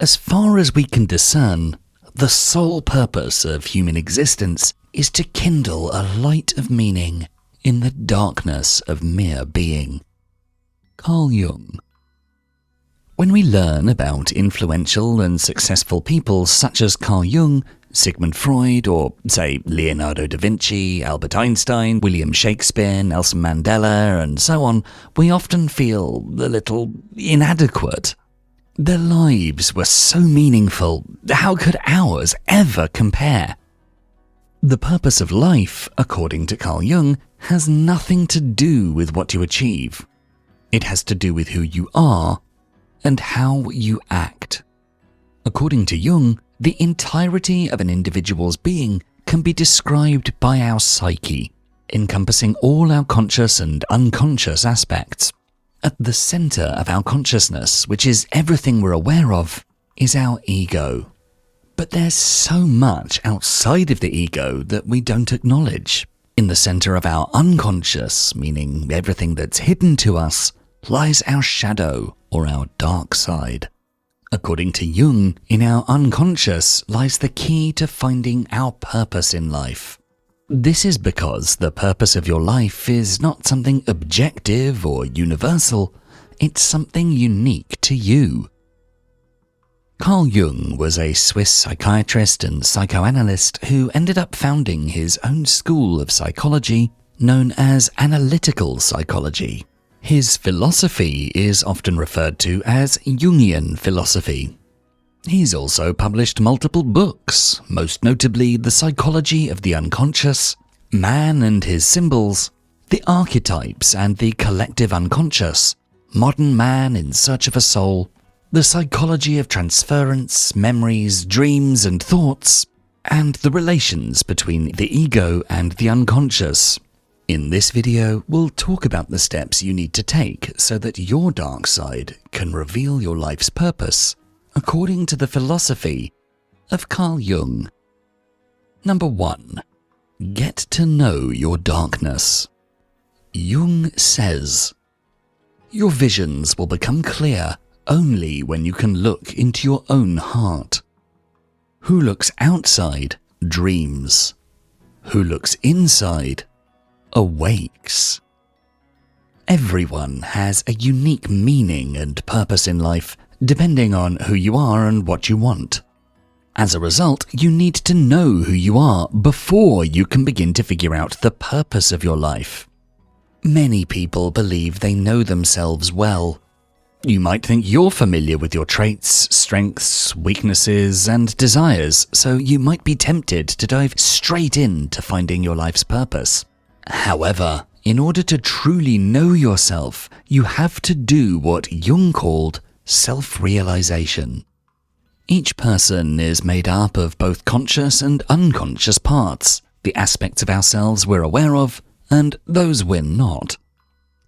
As far as we can discern, the sole purpose of human existence is to kindle a light of meaning in the darkness of mere being. Carl Jung. When we learn about influential and successful people such as Carl Jung, Sigmund Freud, or, say, Leonardo da Vinci, Albert Einstein, William Shakespeare, Nelson Mandela, and so on, we often feel a little inadequate. Their lives were so meaningful, how could ours ever compare? The purpose of life, according to Carl Jung, has nothing to do with what you achieve. It has to do with who you are and how you act. According to Jung, the entirety of an individual's being can be described by our psyche, encompassing all our conscious and unconscious aspects. At the center of our consciousness, which is everything we're aware of, is our ego. But there's so much outside of the ego that we don't acknowledge. In the center of our unconscious, meaning everything that's hidden to us, lies our shadow or our dark side. According to Jung, in our unconscious lies the key to finding our purpose in life. This is because the purpose of your life is not something objective or universal, it's something unique to you. Carl Jung was a Swiss psychiatrist and psychoanalyst who ended up founding his own school of psychology known as analytical psychology. His philosophy is often referred to as Jungian philosophy. He's also published multiple books, most notably The Psychology of the Unconscious, Man and His Symbols, The Archetypes and the Collective Unconscious, Modern Man in Search of a Soul, The Psychology of Transference, Memories, Dreams and Thoughts, and the relations between the ego and the unconscious. In this video, we'll talk about the steps you need to take so that your dark side can reveal your life's purpose, according to the philosophy of Carl Jung. Number 1. Get to know your darkness. Jung says, "Your visions will become clear only when you can look into your own heart. Who looks outside dreams. Who looks inside awakes." Everyone has a unique meaning and purpose in life, depending on who you are and what you want. As a result, you need to know who you are before you can begin to figure out the purpose of your life. Many people believe they know themselves well. You might think you're familiar with your traits, strengths, weaknesses, and desires, so you might be tempted to dive straight into finding your life's purpose. However, in order to truly know yourself, you have to do what Jung called self-realization. Each person is made up of both conscious and unconscious parts, the aspects of ourselves we're aware of, and those we're not.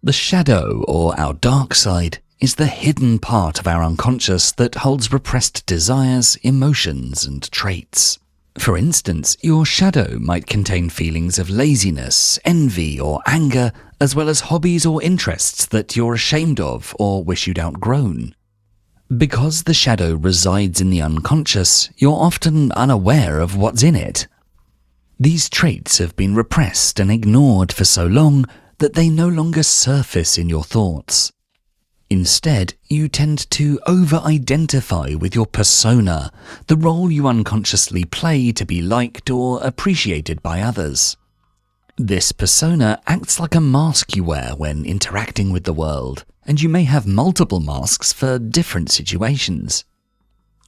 The shadow, or our dark side, is the hidden part of our unconscious that holds repressed desires, emotions, and traits. For instance, your shadow might contain feelings of laziness, envy, or anger, as well as hobbies or interests that you're ashamed of or wish you'd outgrown. Because the shadow resides in the unconscious, you're often unaware of what's in it. These traits have been repressed and ignored for so long that they no longer surface in your thoughts. Instead, you tend to over-identify with your persona, the role you unconsciously play to be liked or appreciated by others. This persona acts like a mask you wear when interacting with the world, and you may have multiple masks for different situations.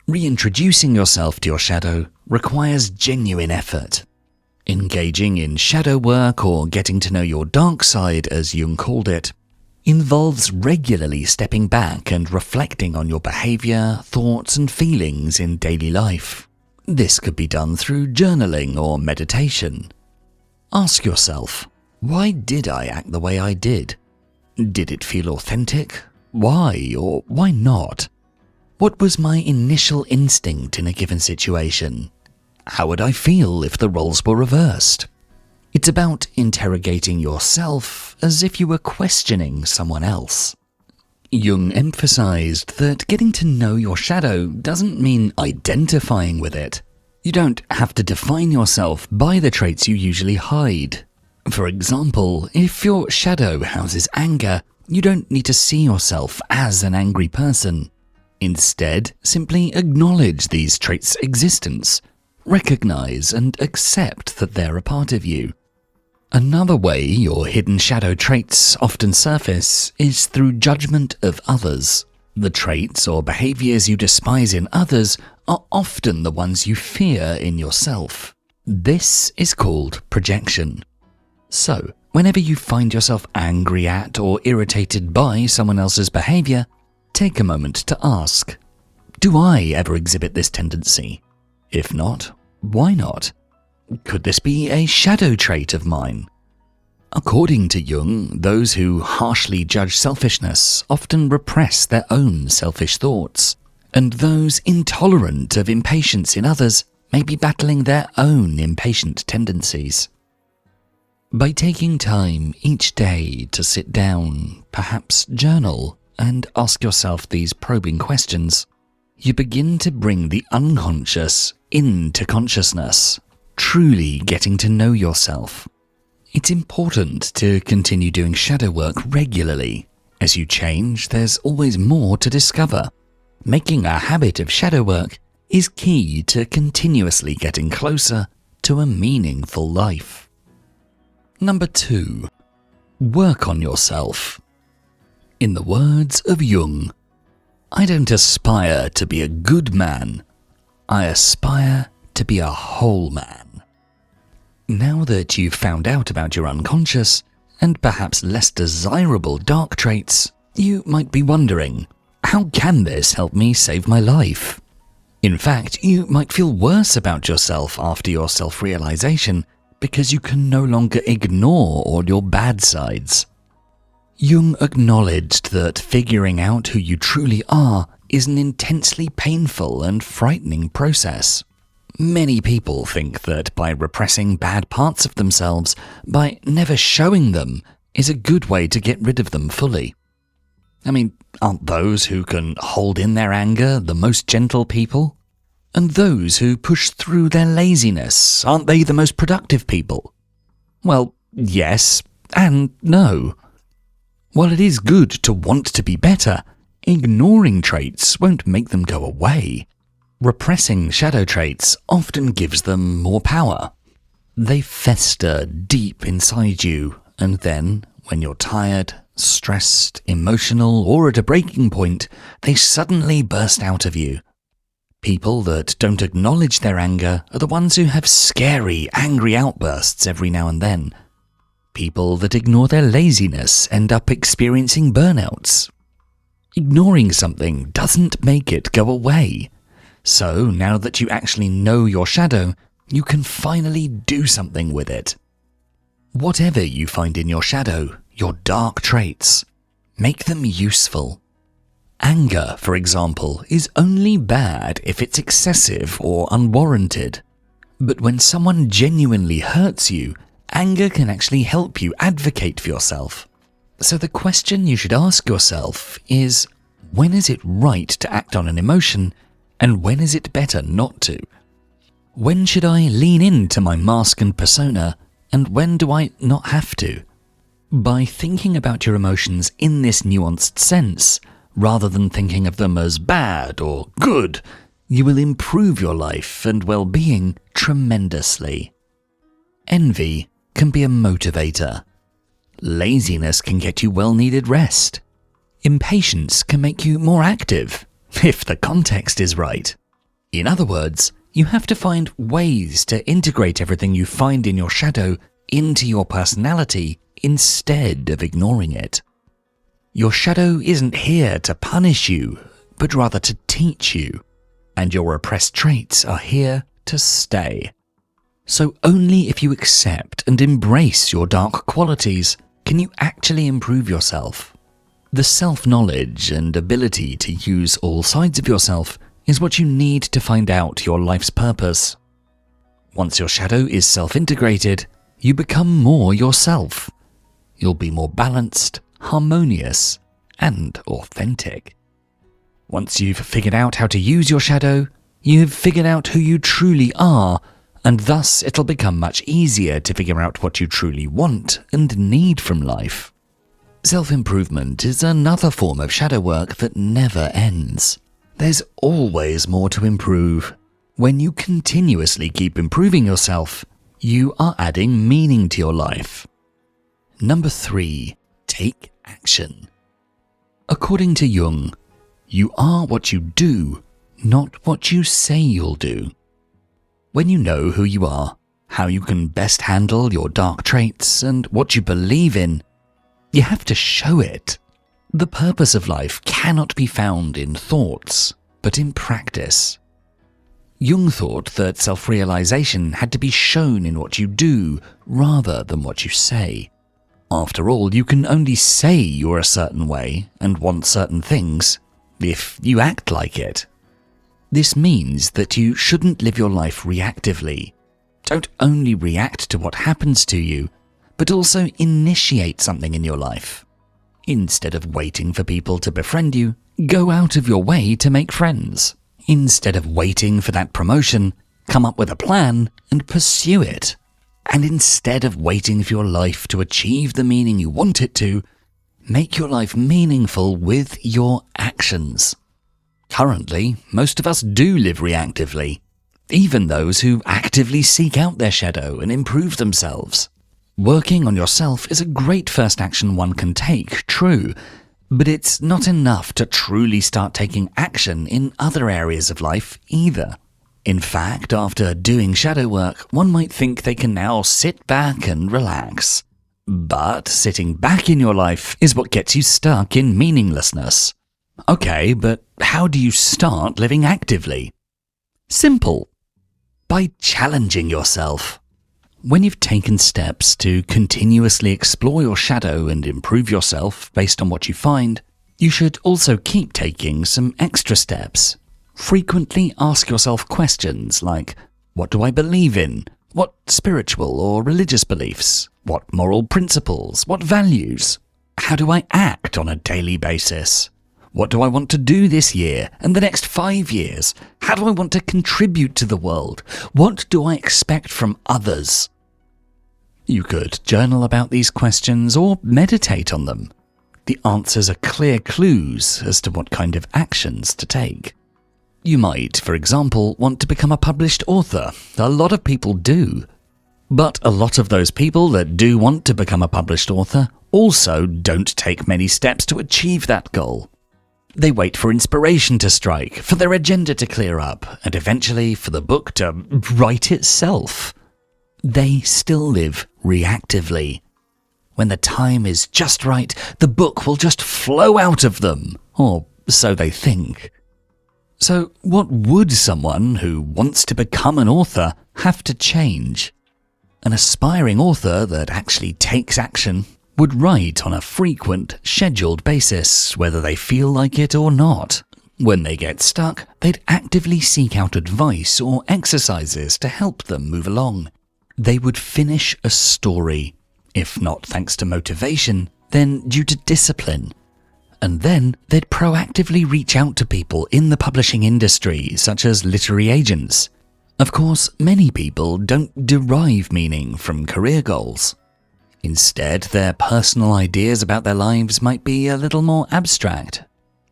Reintroducing yourself to your shadow requires genuine effort. Engaging in shadow work, or getting to know your dark side, as Jung called it, involves regularly stepping back and reflecting on your behavior, thoughts, and feelings in daily life. This could be done through journaling or meditation. Ask yourself, why did I act the way I did? Did it feel authentic? Why or why not? What was my initial instinct in a given situation? How would I feel if the roles were reversed? It's about interrogating yourself as if you were questioning someone else. Jung emphasized that getting to know your shadow doesn't mean identifying with it. You don't have to define yourself by the traits you usually hide. For example, if your shadow houses anger, you don't need to see yourself as an angry person. Instead, simply acknowledge these traits' existence. Recognize and accept that they're a part of you. Another way your hidden shadow traits often surface is through judgment of others. The traits or behaviors you despise in others are often the ones you fear in yourself. This is called projection. So, whenever you find yourself angry at or irritated by someone else's behavior, take a moment to ask, do I ever exhibit this tendency? If not, why not? Could this be a shadow trait of mine? According to Jung, those who harshly judge selfishness often repress their own selfish thoughts, and those intolerant of impatience in others may be battling their own impatient tendencies. By taking time each day to sit down, perhaps journal, and ask yourself these probing questions, you begin to bring the unconscious into consciousness, truly getting to know yourself. It's important to continue doing shadow work regularly. As you change, there's always more to discover. Making a habit of shadow work is key to continuously getting closer to a meaningful life. Number 2. Work on yourself. In the words of Jung, I don't aspire to be a good man. I aspire to be a whole man. Now that you've found out about your unconscious and perhaps less desirable dark traits, you might be wondering, how can this help me save my life? In fact, you might feel worse about yourself after your self-realization because you can no longer ignore all your bad sides. Jung acknowledged that figuring out who you truly are is an intensely painful and frightening process. Many people think that by repressing bad parts of themselves, by never showing them, is a good way to get rid of them fully. I mean, aren't those who can hold in their anger the most gentle people? And those who push through their laziness, aren't they the most productive people? Well, yes and no. While it is good to want to be better, ignoring traits won't make them go away. Repressing shadow traits often gives them more power. They fester deep inside you, and then, when you're tired, stressed, emotional, or at a breaking point, they suddenly burst out of you. People that don't acknowledge their anger are the ones who have scary, angry outbursts every now and then. People that ignore their laziness end up experiencing burnouts. Ignoring something doesn't make it go away. So now that you actually know your shadow, you can finally do something with it. Whatever you find in your shadow, your dark traits, make them useful. Anger, for example, is only bad if it's excessive or unwarranted. But when someone genuinely hurts you, anger can actually help you advocate for yourself. So the question you should ask yourself is, when is it right to act on an emotion, and when is it better not to? When should I lean into my mask and persona, and when do I not have to? By thinking about your emotions in this nuanced sense, rather than thinking of them as bad or good, you will improve your life and well-being tremendously. Envy can be a motivator. Laziness can get you well-needed rest. Impatience can make you more active, if the context is right. In other words, you have to find ways to integrate everything you find in your shadow into your personality instead of ignoring it. Your shadow isn't here to punish you, but rather to teach you, and your repressed traits are here to stay. So only if you accept and embrace your dark qualities can you actually improve yourself. The self-knowledge and ability to use all sides of yourself is what you need to find out your life's purpose. Once your shadow is self-integrated, you become more yourself. You'll be more balanced, harmonious, and authentic. Once you've figured out how to use your shadow, you've figured out who you truly are, and thus it'll become much easier to figure out what you truly want and need from life. Self-improvement is another form of shadow work that never ends. There's always more to improve. When you continuously keep improving yourself, you are adding meaning to your life. Number 3. Take action. According to Jung, you are what you do, not what you say you'll do. When you know who you are, how you can best handle your dark traits, and what you believe in, you have to show it. The purpose of life cannot be found in thoughts, but in practice. Jung thought that self-realization had to be shown in what you do rather than what you say. After all, you can only say you're a certain way and want certain things if you act like it. This means that you shouldn't live your life reactively. Don't only react to what happens to you, but also initiate something in your life. Instead of waiting for people to befriend you, go out of your way to make friends. Instead of waiting for that promotion, come up with a plan and pursue it. And instead of waiting for your life to achieve the meaning you want it to, make your life meaningful with your actions. Currently, most of us do live reactively, even those who actively seek out their shadow and improve themselves. Working on yourself is a great first action one can take, true, but it's not enough to truly start taking action in other areas of life either. In fact, after doing shadow work, one might think they can now sit back and relax. But sitting back in your life is what gets you stuck in meaninglessness. Okay, but how do you start living actively? Simple. By challenging yourself. When you've taken steps to continuously explore your shadow and improve yourself based on what you find, you should also keep taking some extra steps. Frequently ask yourself questions like, what do I believe in? What spiritual or religious beliefs? What moral principles? What values? How do I act on a daily basis? What do I want to do this year and the next 5 years? How do I want to contribute to the world? What do I expect from others? You could journal about these questions or meditate on them. The answers are clear clues as to what kind of actions to take. You might, for example, want to become a published author. A lot of people do. But a lot of those people that do want to become a published author also don't take many steps to achieve that goal. They wait for inspiration to strike, for their agenda to clear up, and eventually for the book to write itself. They still live reactively. When the time is just right, the book will just flow out of them, or so they think. So what would someone who wants to become an author have to change? An aspiring author that actually takes action would write on a frequent, scheduled basis, whether they feel like it or not. When they get stuck, they'd actively seek out advice or exercises to help them move along. They would finish a story, if not thanks to motivation, then due to discipline. And then they'd proactively reach out to people in the publishing industry, such as literary agents. Of course, many people don't derive meaning from career goals. Instead, their personal ideas about their lives might be a little more abstract.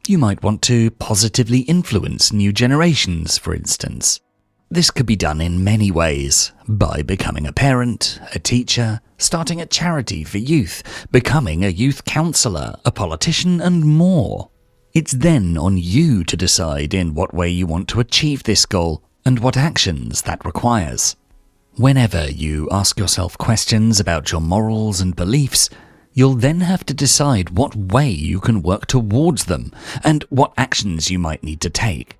You might want to positively influence new generations, for instance. This could be done in many ways, by becoming a parent, a teacher, starting a charity for youth, becoming a youth counsellor, a politician, and more. It's then on you to decide in what way you want to achieve this goal and what actions that requires. Whenever you ask yourself questions about your morals and beliefs, you'll then have to decide what way you can work towards them and what actions you might need to take.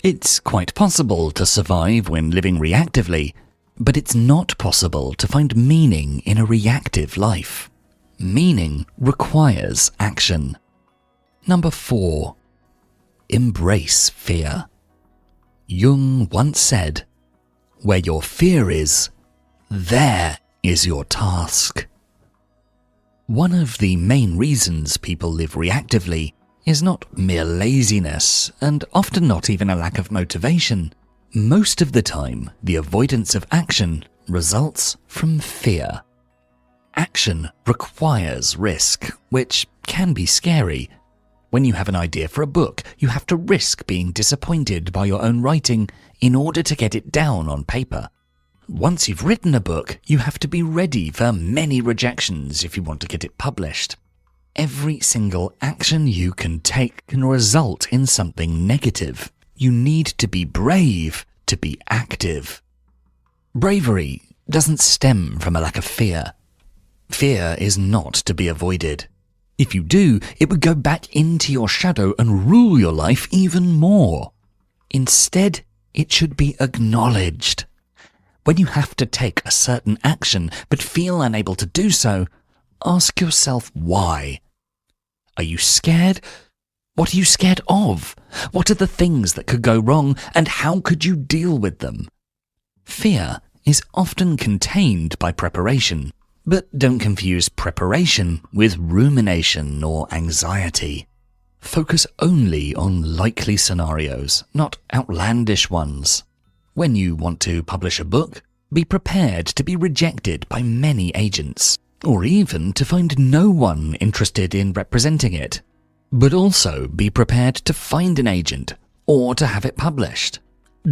It's quite possible to survive when living reactively, but it's not possible to find meaning in a reactive life. Meaning requires action. Number 4. Embrace fear. Jung once said, "Where your fear is, there is your task." One of the main reasons people live reactively is not mere laziness, and often not even a lack of motivation. Most of the time, the avoidance of action results from fear. Action requires risk, which can be scary. When you have an idea for a book, you have to risk being disappointed by your own writing in order to get it down on paper. Once you've written a book, you have to be ready for many rejections if you want to get it published. Every single action you can take can result in something negative. You need to be brave to be active. Bravery doesn't stem from a lack of fear. Fear is not to be avoided. If you do, it would go back into your shadow and rule your life even more. Instead, it should be acknowledged. When you have to take a certain action but feel unable to do so, ask yourself why. Are you scared? What are you scared of? What are the things that could go wrong, and how could you deal with them? Fear is often contained by preparation, but don't confuse preparation with rumination or anxiety. Focus only on likely scenarios, not outlandish ones. When you want to publish a book, be prepared to be rejected by many agents, or even to find no one interested in representing it. But also be prepared to find an agent, or to have it published.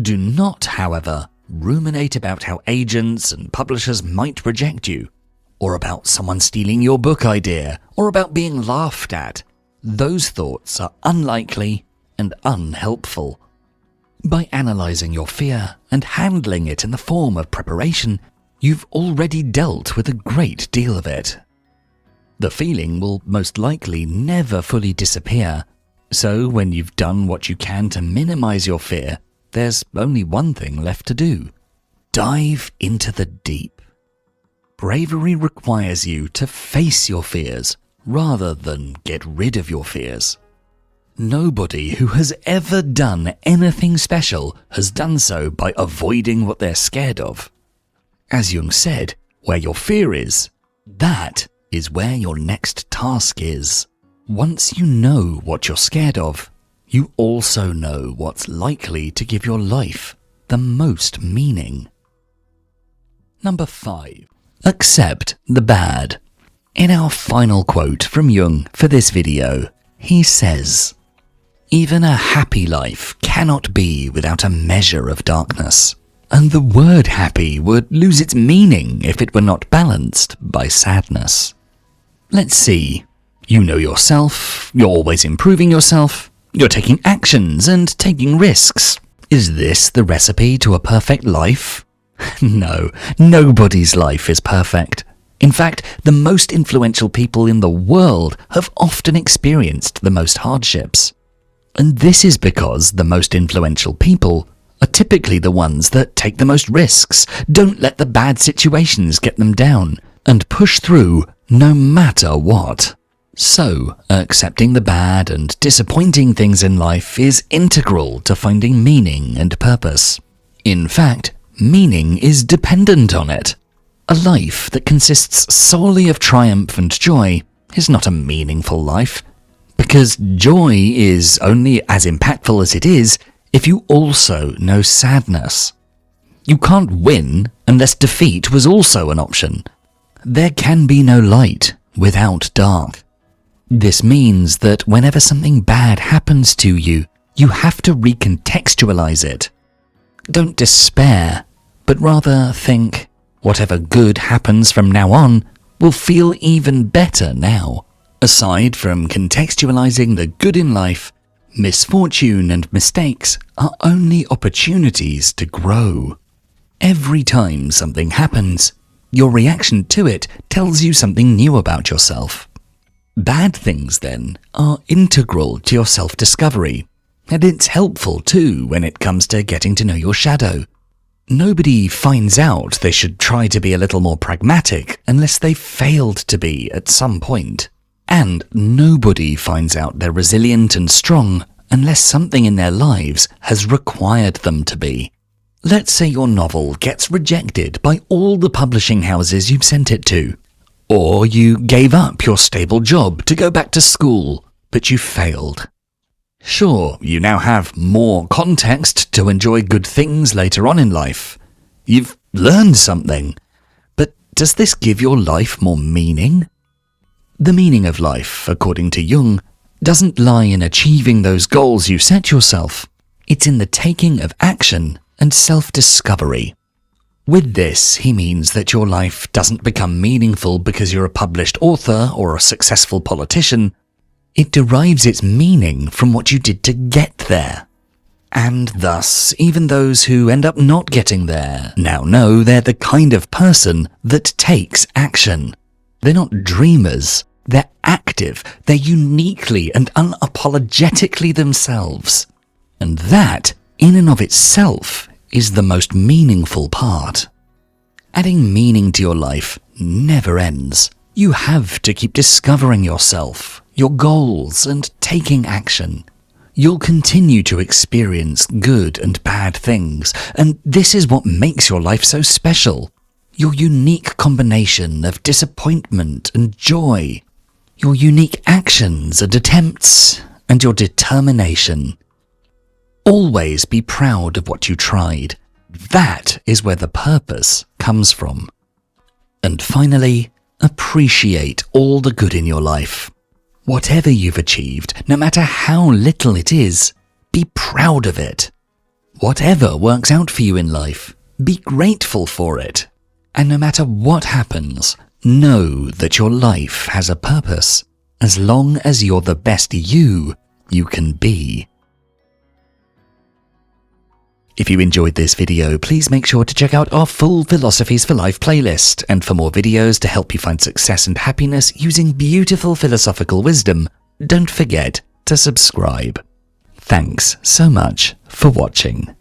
Do not, however, ruminate about how agents and publishers might reject you, or about someone stealing your book idea, or about being laughed at. Those thoughts are unlikely and unhelpful. By analysing your fear and handling it in the form of preparation, you've already dealt with a great deal of it. The feeling will most likely never fully disappear, so when you've done what you can to minimise your fear, there's only one thing left to do. Dive into the deep. Bravery requires you to face your fears rather than get rid of your fears. Nobody who has ever done anything special has done so by avoiding what they're scared of. As Jung said, where your fear is, that is where your next task is. Once you know what you're scared of, you also know what's likely to give your life the most meaning. Number 5. Accept the bad. In our final quote from Jung for this video, he says, "Even a happy life cannot be without a measure of darkness, and the word happy would lose its meaning if it were not balanced by sadness." Let's see. You know yourself, you're always improving yourself, you're taking actions and taking risks. Is this the recipe to a perfect life? No, nobody's life is perfect. In fact, the most influential people in the world have often experienced the most hardships. And this is because the most influential people are typically the ones that take the most risks, don't let the bad situations get them down, and push through no matter what. So, accepting the bad and disappointing things in life is integral to finding meaning and purpose. In fact, meaning is dependent on it. A life that consists solely of triumph and joy is not a meaningful life, because joy is only as impactful as it is if you also know sadness. You can't win unless defeat was also an option. There can be no light without dark. This means that whenever something bad happens to you, you have to recontextualize it. Don't despair, but rather think, whatever good happens from now on will feel even better now. Aside from contextualizing the good in life, misfortune and mistakes are only opportunities to grow. Every time something happens, your reaction to it tells you something new about yourself. Bad things, then, are integral to your self-discovery, and it's helpful too when it comes to getting to know your shadow. Nobody finds out they should try to be a little more pragmatic unless they've failed to be at some point. And nobody finds out they're resilient and strong unless something in their lives has required them to be. Let's say your novel gets rejected by all the publishing houses you've sent it to. Or you gave up your stable job to go back to school, but you failed. Sure, you now have more context to enjoy good things later on in life. You've learned something. But does this give your life more meaning? The meaning of life, according to Jung, doesn't lie in achieving those goals you set yourself. It's in the taking of action and self-discovery. With this, he means that your life doesn't become meaningful because you're a published author or a successful politician. It derives its meaning from what you did to get there. And thus, even those who end up not getting there now know they're the kind of person that takes action. They're not dreamers. They're active. They're uniquely and unapologetically themselves. And that, in and of itself, is the most meaningful part. Adding meaning to your life never ends. You have to keep discovering yourself, your goals, and taking action. You'll continue to experience good and bad things, and this is what makes your life so special. Your unique combination of disappointment and joy. Your unique actions and attempts, and your determination. Always be proud of what you tried. That is where the purpose comes from. And finally, appreciate all the good in your life. Whatever you've achieved, no matter how little it is, be proud of it. Whatever works out for you in life, be grateful for it. And no matter what happens, know that your life has a purpose, as long as you're the best you can be. If you enjoyed this video, please make sure to check out our full Philosophies for Life playlist, and for more videos to help you find success and happiness using beautiful philosophical wisdom, don't forget to subscribe. Thanks so much for watching.